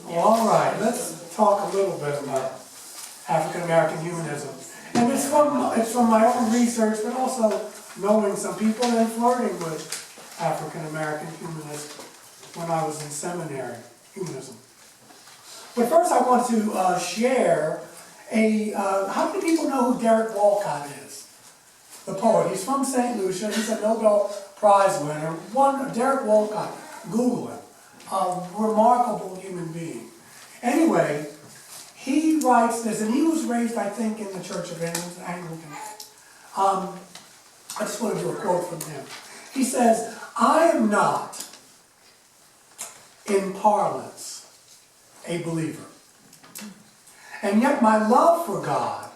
Well, all right, let's talk a little bit about African American humanism. And it's from my own research, but also knowing some people and flirting with African American humanism when I was in seminary, humanism. But first I want to share how many people know who Derek Walcott is? The poet. He's from St. Lucia. He's a Nobel Prize winner. Derek Walcott, Google him. A remarkable human being. Anyway, he writes this, and he was raised, I think, in the Church of England, Anglican. I just want to do a quote from him. He says, "I am not, in parlance, a believer. And yet my love for God,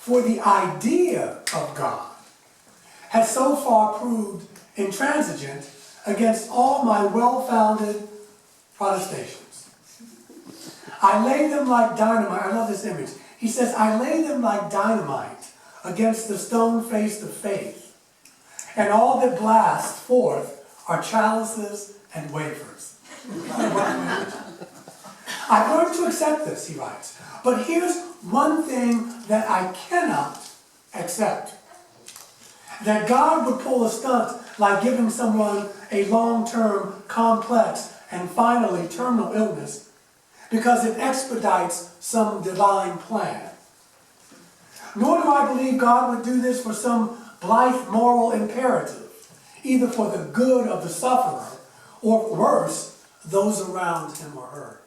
for the idea of God, has so far proved intransigent against all my well-founded protestations. I lay them like dynamite." I love this image. He says, "I lay them like dynamite against the stone face of faith, and all that blast forth are chalices and wafers." I've learned to accept this, he writes, but here's one thing that I cannot accept. That God would pull a stunt like giving someone a long-term, complex, and finally terminal illness because it expedites some divine plan. Nor do I believe God would do this for some blithe moral imperative, either for the good of the sufferer or worse, those around him or her.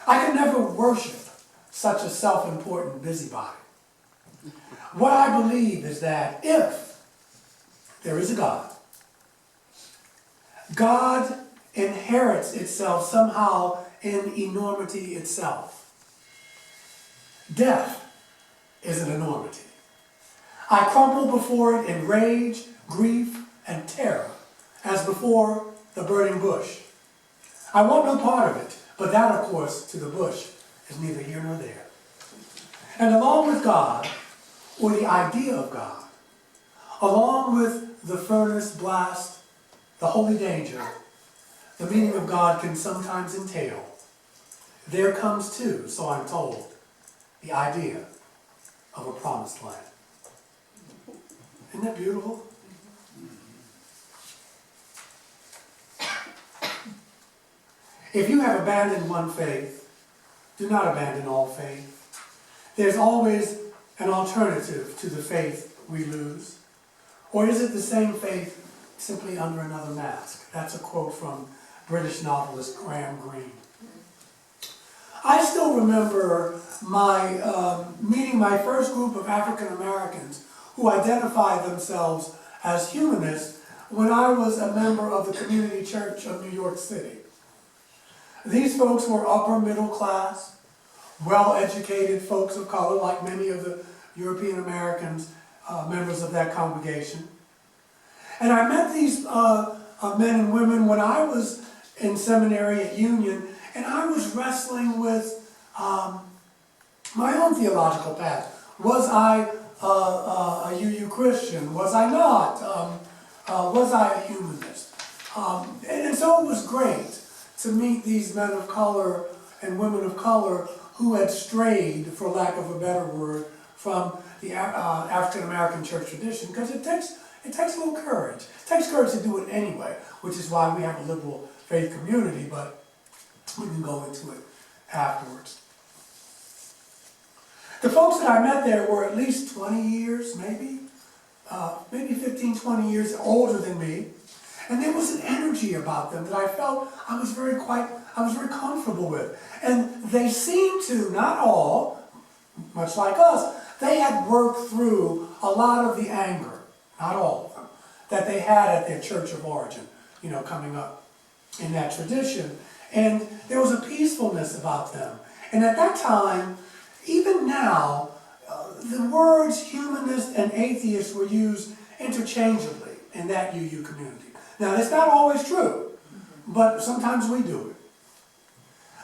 I could never worship such a self-important busybody. What I believe is that if there is a God, God inherits itself somehow in enormity itself. Death is an enormity. I crumple before it in rage, grief, and terror, as before the burning bush. I want no part of it, but that, of course, to the bush is neither here nor there. And along with God, or the idea of God, along with the furnace blast, the holy danger, the meaning of God can sometimes entail. There comes too, so I'm told, the idea of a promised land. Isn't that beautiful? If you have abandoned one faith, do not abandon all faith. There's always an alternative to the faith we lose. Or is it the same faith simply under another mask? That's a quote from British novelist Graham Greene. I still remember meeting my first group of African Americans who identified themselves as humanists when I was a member of the Community Church of New York City. These folks were upper middle class, well-educated folks of color, like many of the European Americans, members of that congregation. And I met these men and women when I was in seminary at Union, and I was wrestling with my own theological path. Was I a UU Christian? Was I not? Was I a humanist? And so it was great to meet these men of color and women of color who had strayed, for lack of a better word, from the African American church tradition, because it takes a little courage. It takes courage to do it anyway, which is why we have a liberal faith community, but we can go into it afterwards. The folks that I met there were at least 20 years, maybe 15, 20 years older than me. And there was an energy about them that I felt I was very comfortable with. And they seemed to, not all, much like us, they had worked through a lot of the anger, not all of them, that they had at their church of origin, coming up in that tradition. And there was a peacefulness about them. And at that time, even now, the words humanist and atheist were used interchangeably in that UU community. Now, that's not always true, but sometimes we do it.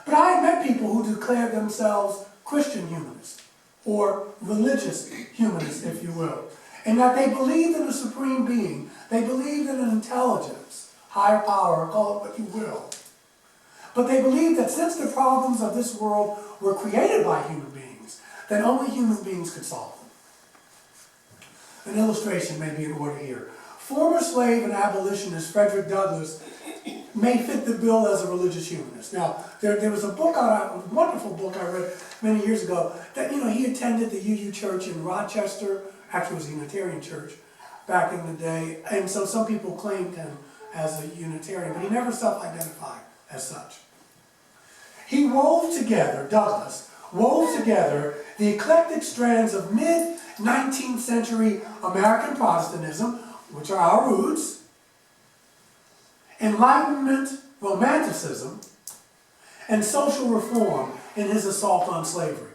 But I have met people who declared themselves Christian humanists, or religious humanists, if you will, and that they believed in a supreme being. They believed in an intelligence, higher power, call it what you will. But they believed that since the problems of this world were created by human beings, then only human beings could solve them. An illustration may be in order here. Former slave and abolitionist Frederick Douglass may fit the bill as a religious humanist. Now, there was a book, a wonderful book I read many years ago, that, he attended the UU Church in Rochester. Actually, it was a Unitarian church back in the day, and so some people claimed him as a Unitarian, but he never self-identified as such. He Douglass wove together the eclectic strands of mid-19th century American Protestantism, which are our roots, Enlightenment Romanticism, and social reform in his assault on slavery.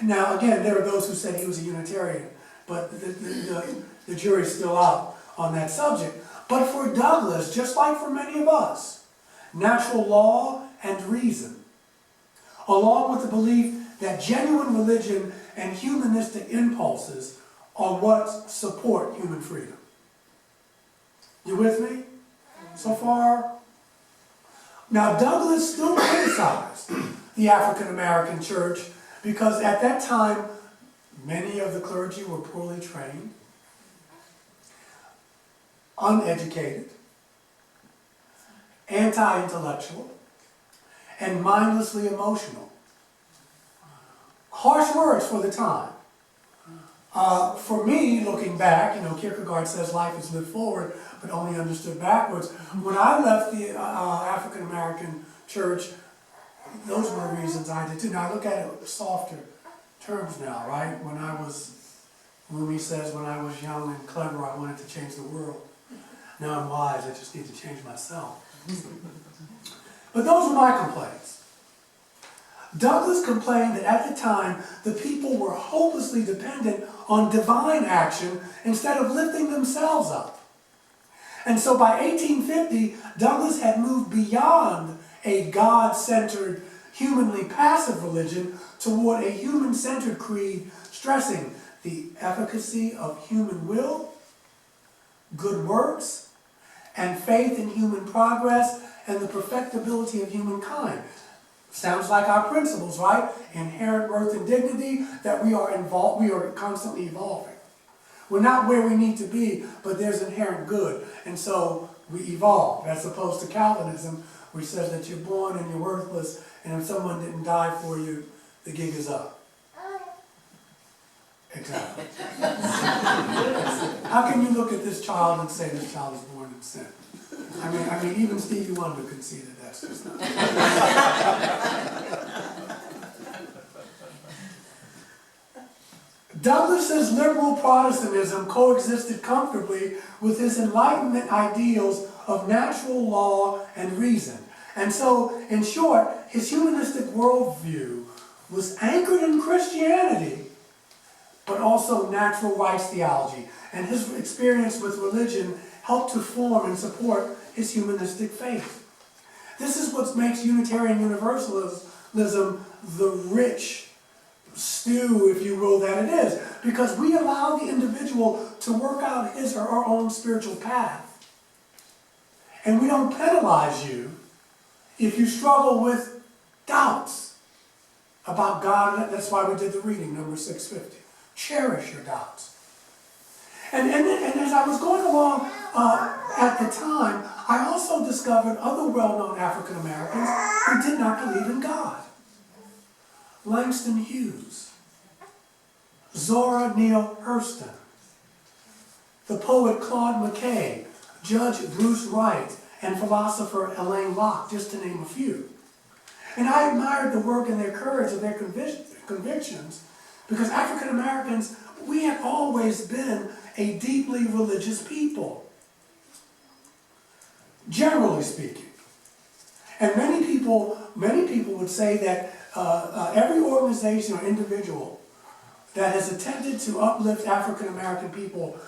Now, again, there are those who said he was a Unitarian, but the jury's still out on that subject. But for Douglass, just like for many of us, natural law and reason, along with the belief that genuine religion and humanistic impulses are what support human freedom. You with me so far? Now, Douglass still criticized the African American church because at that time, many of the clergy were poorly trained, uneducated, anti-intellectual, and mindlessly emotional. Harsh words for the time. For me, looking back, Kierkegaard says life is lived forward, but only understood backwards. When I left the African American church, those were the reasons I did too. Now I look at it with softer terms now, right? Rumi says, when I was young and clever, I wanted to change the world. Now I'm wise, I just need to change myself. But those were my complaints. Douglass complained that at the time, the people were hopelessly dependent on divine action instead of lifting themselves up. And so by 1850, Douglass had moved beyond a God-centered, humanly passive religion toward a human-centered creed stressing the efficacy of human will, good works, and faith in human progress and the perfectibility of humankind. Sounds like our principles, right? Inherent worth and dignity, that we are constantly evolving. We're not where we need to be, but there's inherent good. And so we evolve, as opposed to Calvinism, which says that you're born and you're worthless, and if someone didn't die for you, the gig is up. Exactly. How can you look at this child and say this child is born in sin? I mean, even Stevie Wonder could see that that's just not. Douglass's liberal Protestantism coexisted comfortably with his Enlightenment ideals of natural law and reason. And so, in short, his humanistic worldview was anchored in Christianity, but also natural rights theology. And his experience with religion helped to form and support his humanistic faith. This is what makes Unitarian Universalism the rich stew, if you will, that it is. Because we allow the individual to work out his or her own spiritual path. And we don't penalize you if you struggle with doubts about God. That's why we did the reading, number 650. Cherish your doubts. And as I was going along at the time, I also discovered other well-known African Americans who did not believe in God. Langston Hughes, Zora Neale Hurston, the poet Claude McKay, Judge Bruce Wright, and philosopher Elaine Locke, just to name a few. And I admired the work and their courage and their convictions, because African Americans, we have always been a deeply religious people, generally speaking. And many people would say that every organization or individual that has attempted to uplift African American people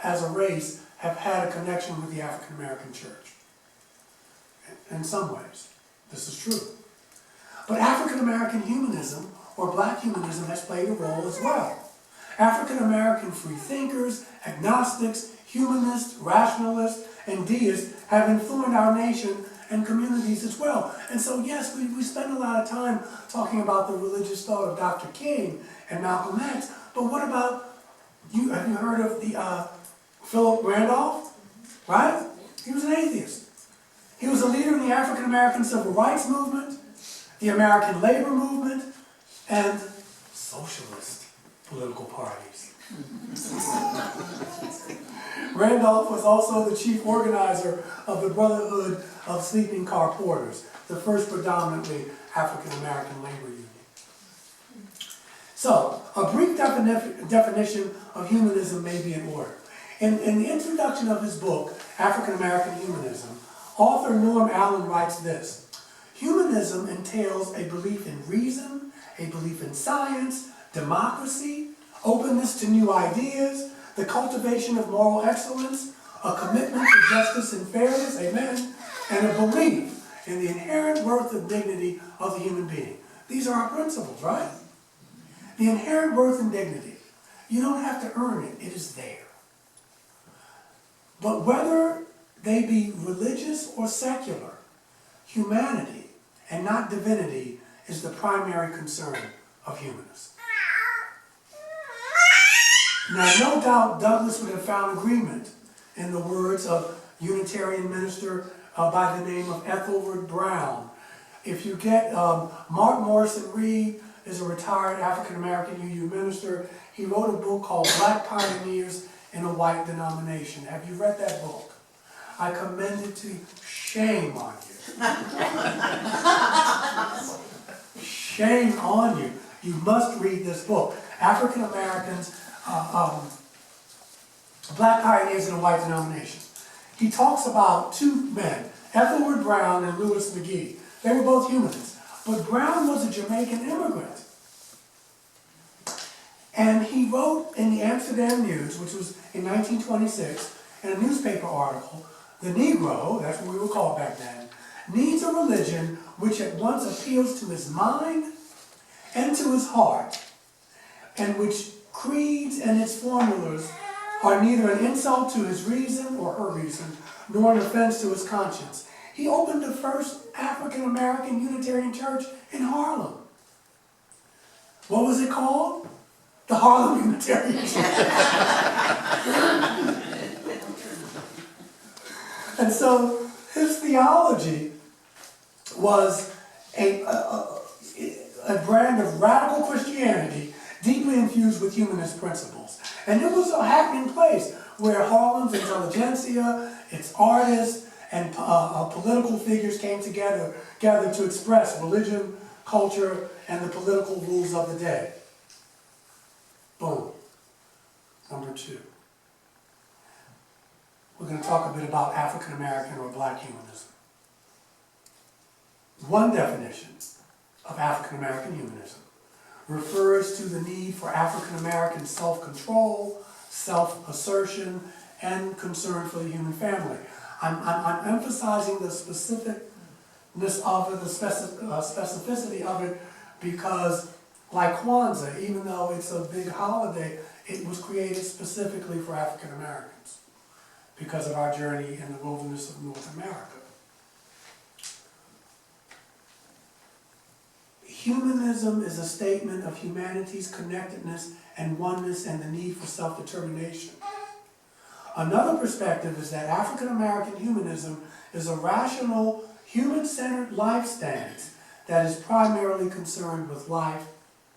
as a race have had a connection with the African American church. In some ways, this is true. But African American humanism, or black humanism, has played a role as well. African American free thinkers, agnostics, humanists, rationalists, and deists have informed our nation and communities as well. And so yes, we spend a lot of time talking about the religious thought of Dr. King and Malcolm X, but what about, have you heard of the Philip Randolph? Right? He was an atheist. He was a leader in the African American Civil Rights Movement, the American Labor Movement, and socialist political parties. Randolph was also the chief organizer of the Brotherhood of Sleeping Car Porters, the first predominantly African American labor union. So, a brief definition of humanism may be in order. In the introduction of his book, African American Humanism, author Norm Allen writes this: humanism entails a belief in reason, a belief in science, democracy, openness to new ideas, the cultivation of moral excellence, a commitment to justice and fairness, amen, and a belief in the inherent worth and dignity of the human being. These are our principles, right? The inherent worth and dignity. You don't have to earn it, it is there. But whether they be religious or secular, humanity and not divinity is the primary concern of humanists. Now, no doubt Douglas would have found agreement in the words of Unitarian minister by the name of Ethelred Brown. If you get Mark Morrison Reed is a retired African American UU minister. He wrote a book called Black Pioneers in a White Denomination. Have you read that book? I commend it to you. Shame on you. Shame on you. You must read this book. African Americans, Black Pioneers in a White Denomination. He talks about two men, Ethelred Brown and Louis McGee. They were both humanists. But Brown was a Jamaican immigrant. And he wrote in the Amsterdam News, which was in 1926, in a newspaper article, the Negro, that's what we were called back then, needs a religion which at once appeals to his mind and to his heart, and which creeds and its formulas are neither an insult to his reason or her reason, nor an offense to his conscience. He opened the first African American Unitarian Church in Harlem. What was it called? The Harlem Unitarian Church. And so his theology was a brand of radical Christianity deeply infused with humanist principles. And it was a happening place where Harlem's intelligentsia, its artists, and political figures came together to express religion, culture, and the political rules of the day. Boom. Number two. We're going to talk a bit about African American or Black humanism. One definition of African American humanism refers to the need for African American self-control, self-assertion, and concern for the human family. I'm emphasizing the specificness of it, the specificity of it, because like Kwanzaa, even though it's a big holiday, it was created specifically for African Americans because of our journey in the wilderness of North America. Humanism is a statement of humanity's connectedness and oneness and the need for self-determination. Another perspective is that African American humanism is a rational, human-centered life stance that is primarily concerned with life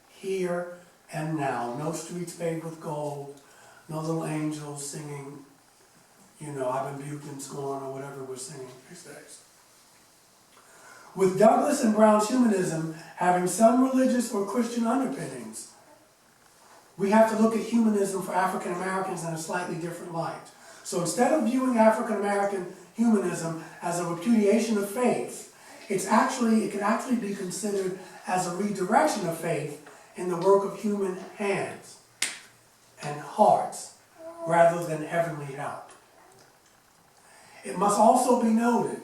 here and now. No streets paved with gold, no little angels singing, I've been buked and scorned, or whatever we're singing these days. With Douglas and Brown's humanism having some religious or Christian underpinnings, we have to look at humanism for African Americans in a slightly different light. So instead of viewing African American humanism as a repudiation of faith, it can actually be considered as a redirection of faith in the work of human hands and hearts rather than heavenly help. It must also be noted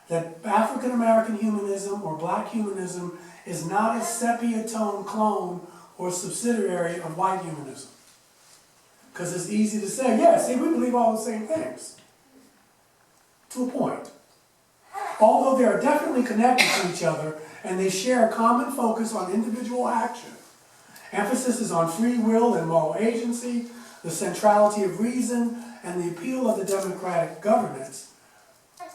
that African American humanism or Black humanism is not a sepia-toned clone or subsidiary of white humanism. Because it's easy to say, yeah, see, we believe all the same things. To a point. Although they are definitely connected to each other and they share a common focus on individual action, emphasis is on free will and moral agency, the centrality of reason, and the appeal of the democratic governance,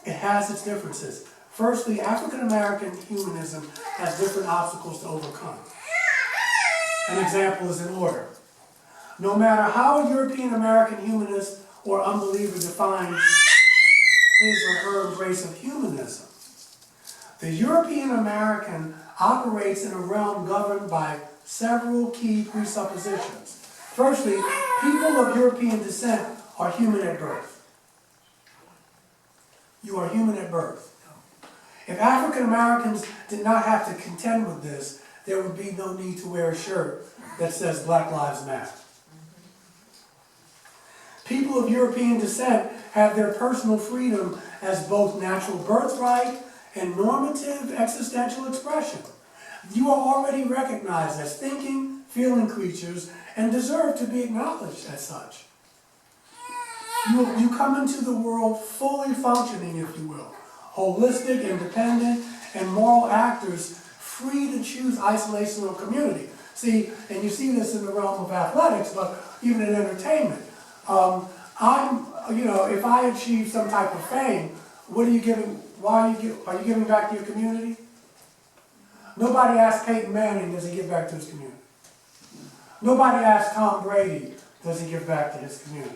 it has its differences. Firstly, African American humanism has different obstacles to overcome. An example is in order. No matter how a European American humanist or unbeliever defines his or her embrace of humanism, the European American operates in a realm governed by several key presuppositions. Firstly, people of European descent are human at birth. You are human at birth. If African Americans did not have to contend with this, there would be no need to wear a shirt that says Black Lives Matter. People of European descent have their personal freedom as both natural birthright and normative existential expression. You are already recognized as thinking, feeling creatures and deserve to be acknowledged as such. You come into the world fully functioning, if you will, holistic, independent, and moral actors free to choose isolation or community. See, and you see this in the realm of athletics, but even in entertainment. If I achieve some type of fame, what are you giving? Are you giving back to your community? Nobody asked Peyton Manning, does he give back to his community? Nobody asked Tom Brady, does he give back to his community?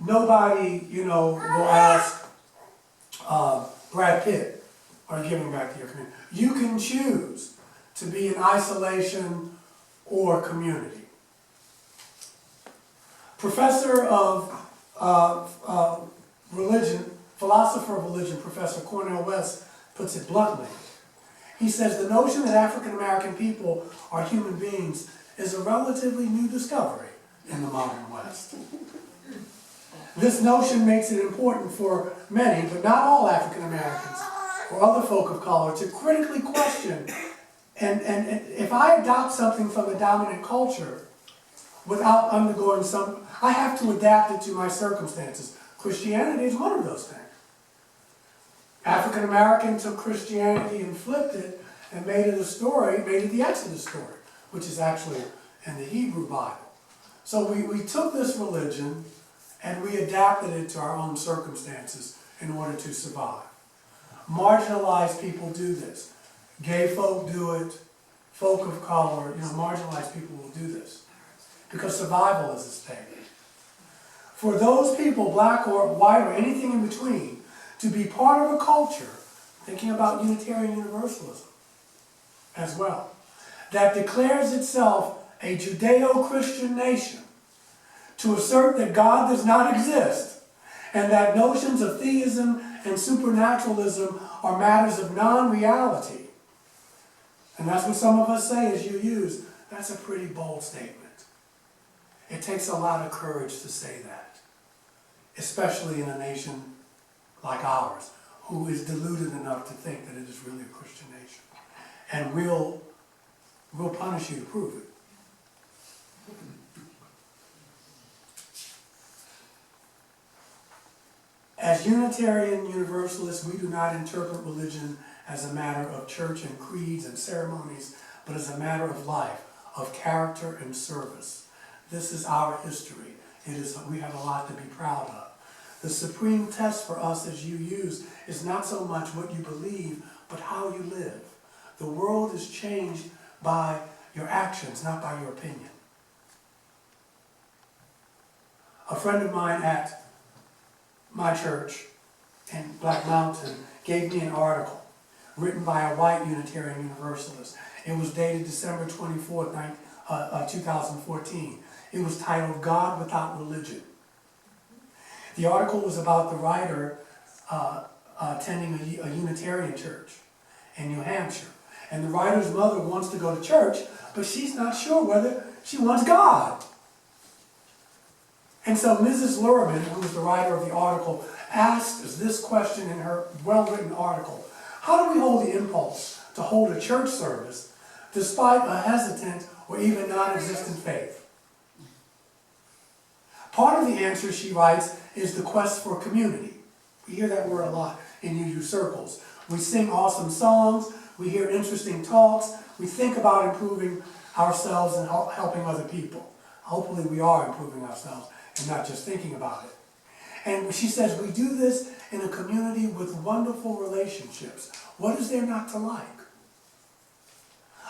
Nobody, will ask Brad Pitt, are you giving back to your community? You can choose to be in isolation or community. Professor of religion, philosopher of religion, Professor Cornel West puts it bluntly. He says the notion that African American people are human beings is a relatively new discovery in the modern West. This notion makes it important for many, but not all African Americans or other folk of color to critically question, and if I adopt something from the dominant culture without undergoing I have to adapt it to my circumstances. Christianity is one of those things. African American took Christianity and flipped it and made it the Exodus story, which is actually in the Hebrew Bible. So we took this religion and we adapted it to our own circumstances in order to survive. Marginalized people do this. Gay folk do it. Folk of color, marginalized people will do this. Because survival is at stake. For those people, black or white or anything in between, to be part of a culture, thinking about Unitarian Universalism as well, that declares itself a Judeo-Christian nation, to assert that God does not exist, and that notions of theism and supernaturalism are matters of non-reality. And that's what some of us say as you use. That's a pretty bold statement. It takes a lot of courage to say that, especially in a nation like ours, who is deluded enough to think that it is really a Christian nation. And we'll punish you to prove it. As Unitarian Universalists, we do not interpret religion as a matter of church and creeds and ceremonies, but as a matter of life, of character and service. This is our history. We have a lot to be proud of. The supreme test for us as you use is not so much what you believe, but how you live. The world is changed by your actions, not by your opinion. A friend of mine at my church in Black Mountain gave me an article written by a white Unitarian Universalist. It was dated December 24th, 2014. It was titled God Without Religion. The article was about the writer attending a Unitarian church in New Hampshire. And the writer's mother wants to go to church, but she's not sure whether she wants God. And so Mrs. Lurman, who was the writer of the article, asked us this question in her well-written article: how do we hold the impulse to hold a church service despite a hesitant or even non-existent faith? Part of the answer, she writes, is the quest for community. We hear that word a lot. in UU circles. We sing awesome songs, we hear interesting talks, we think about improving ourselves and helping other people. Hopefully we are improving ourselves and not just thinking about it. And she says we do this in a community with wonderful relationships. What is there not to like?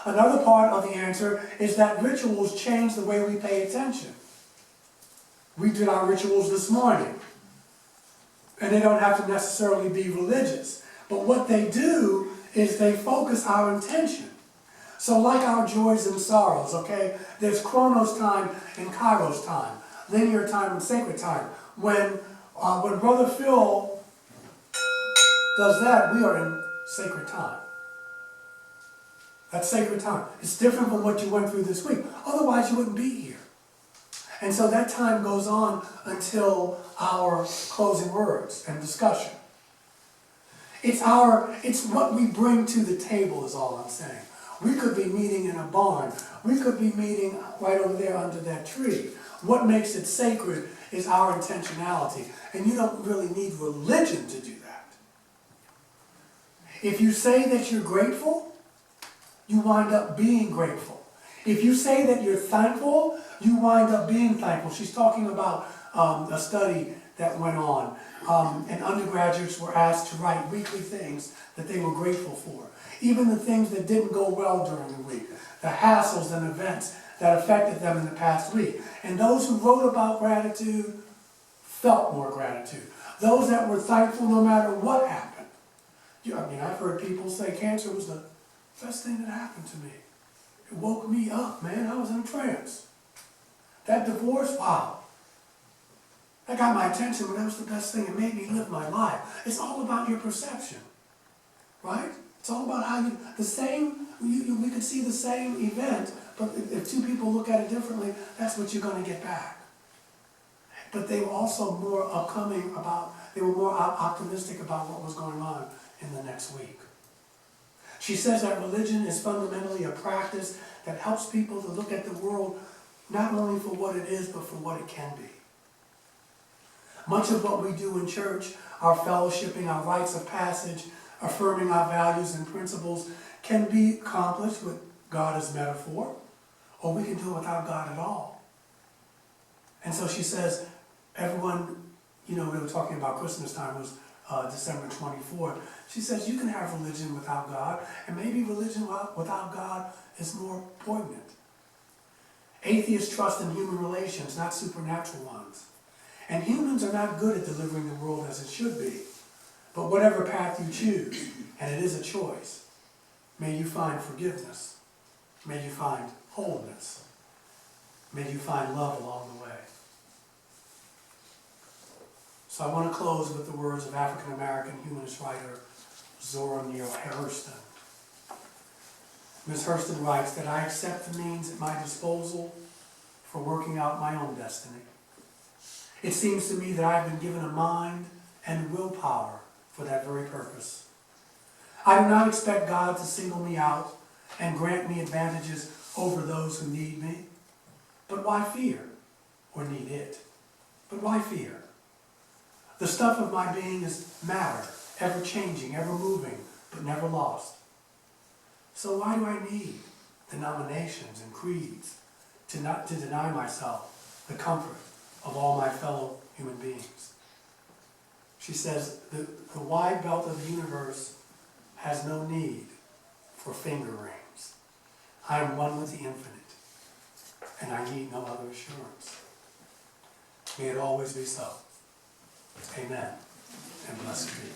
Another part of the answer is that rituals change the way we pay attention. We did our rituals this morning, and they don't have to necessarily be religious. But what they do is they focus our attention. So like our joys and sorrows, okay, there's chronos time and kairos time, linear time and sacred time. When Brother Phil does that, we are in sacred time. That's sacred time. It's different from what you went through this week. Otherwise, you wouldn't be here. And so that time goes on until our closing words and discussion. It's what we bring to the table is all I'm saying. We could be meeting in a barn. We could be meeting right over there under that tree. What makes it sacred is our intentionality. And you don't really need religion to do that. If you say that you're grateful, you wind up being grateful. If you say that you're thankful, you wind up being thankful. She's talking about a study that went on, and undergraduates were asked to write weekly things that they were grateful for. Even the things that didn't go well during the week, the hassles and events that affected them in the past week. And those who wrote about gratitude felt more gratitude. Those that were thankful no matter what happened. I've heard people say cancer was the best thing that happened to me. It woke me up, man. I was in a trance. That divorce, wow. That got my attention, but that was the best thing. It made me live my life. It's all about your perception, right? It's all about how we could see the same event, but if two people look at it differently, that's what you're going to get back. But they were also more more optimistic about what was going on in the next week. She says that religion is fundamentally a practice that helps people to look at the world not only for what it is, but for what it can be. Much of what we do in church, our fellowshipping, our rites of passage, affirming our values and principles, can be accomplished with God as metaphor, or we can do it without God at all. And so she says, everyone, we were talking about Christmas time, was December 24th. She says you can have religion without God, and maybe religion without God is more poignant. Atheists trust in human relations, not supernatural ones. And humans are not good at delivering the world as it should be. But whatever path you choose, and it is a choice, may you find forgiveness. May you find wholeness. May you find love along the way. So I want to close with the words of African American humanist writer Zora Neale Hurston. Ms. Hurston writes that I accept the means at my disposal for working out my own destiny. It seems to me that I have been given a mind and willpower for that very purpose. I do not expect God to single me out and grant me advantages over those who need me. But why fear? Or need it? But why fear? The stuff of my being is matter, ever changing, ever moving, but never lost. So why do I need denominations and creeds to deny myself the comfort of all my fellow human beings? She says, the wide belt of the universe has no need for finger rings. I am one with the infinite, and I need no other assurance. May it always be so. Amen, and blessed be.